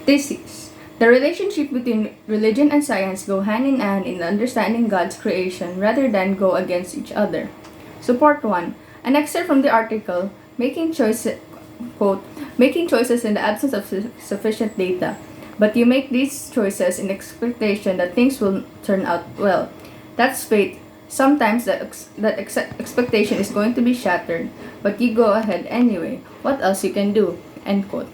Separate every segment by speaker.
Speaker 1: Thesis. The relationship between religion and science go hand in hand in understanding God's creation rather than go against each other. Support 1. An excerpt from the article, quote, making choices in the absence of sufficient data. But you make these choices in expectation that things will turn out well. That's faith. Sometimes expectation is going to be shattered, but you go ahead anyway. What else you can do? End quote.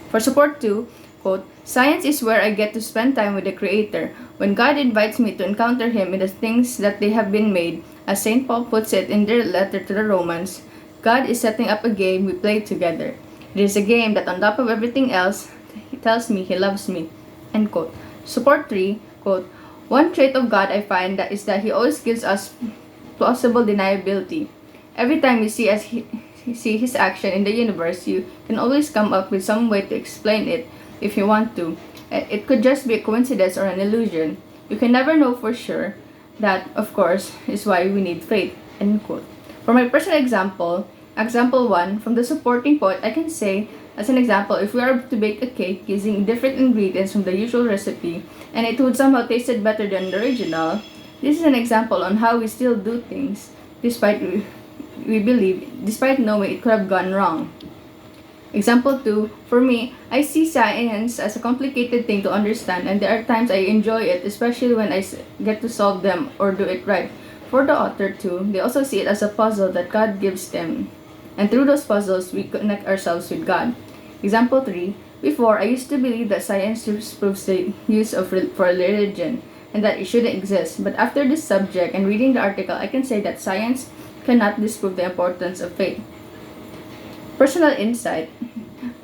Speaker 1: For support 2, quote, science is where I get to spend time with the Creator. When God invites me to encounter Him in the things that they have been made, as St. Paul puts it in their letter to the Romans, God is setting up a game we play together. It is a game that on top of everything else, He tells me He loves me. End quote. Support 3, quote, one trait of God I find that is that He always gives us plausible deniability. Every time you see His action in the universe, you can always come up with some way to explain it if you want to. It could just be a coincidence or an illusion. You can never know for sure. That, of course, is why we need faith. End quote. For my personal example 1, from the supporting point, I can say, as an example, if we are to bake a cake using different ingredients from the usual recipe, and it would somehow tasted better than the original, this is an example on how we still do things, despite knowing it could have gone wrong. Example 2, for me, I see science as a complicated thing to understand, and there are times I enjoy it, especially when I get to solve them or do it right. For the author too, they also see it as a puzzle that God gives them. And through those puzzles, we connect ourselves with God. Example 3, before, I used to believe that science disproves the use of for religion, and that it shouldn't exist. But after this subject and reading the article, I can say that science cannot disprove the importance of faith. Personal insight.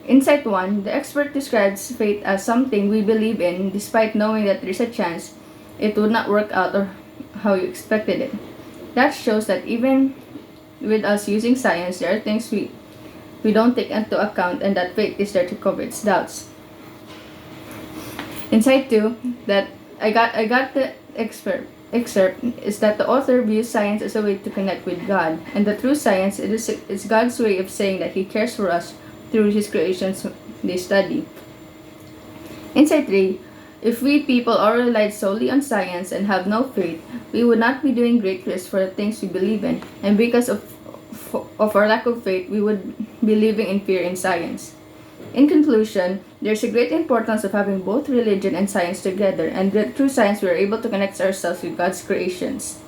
Speaker 1: Insight 1, the expert describes faith as something we believe in despite knowing that there is a chance it would not work out or how you expected it. That shows that even with us using science, there are things we don't take into account, and that faith is there to cover its doubts. Insight 2, that I got the excerpt is that the author views science as a way to connect with God, and that through science it's God's way of saying that He cares for us through His creations they study. Insight 3, if we people all relied solely on science and have no faith, we would not be doing great risk for the things we believe in, and because of our lack of faith, we would be living in fear in science. In conclusion, there's a great importance of having both religion and science together, and that through science we are able to connect ourselves with God's creations.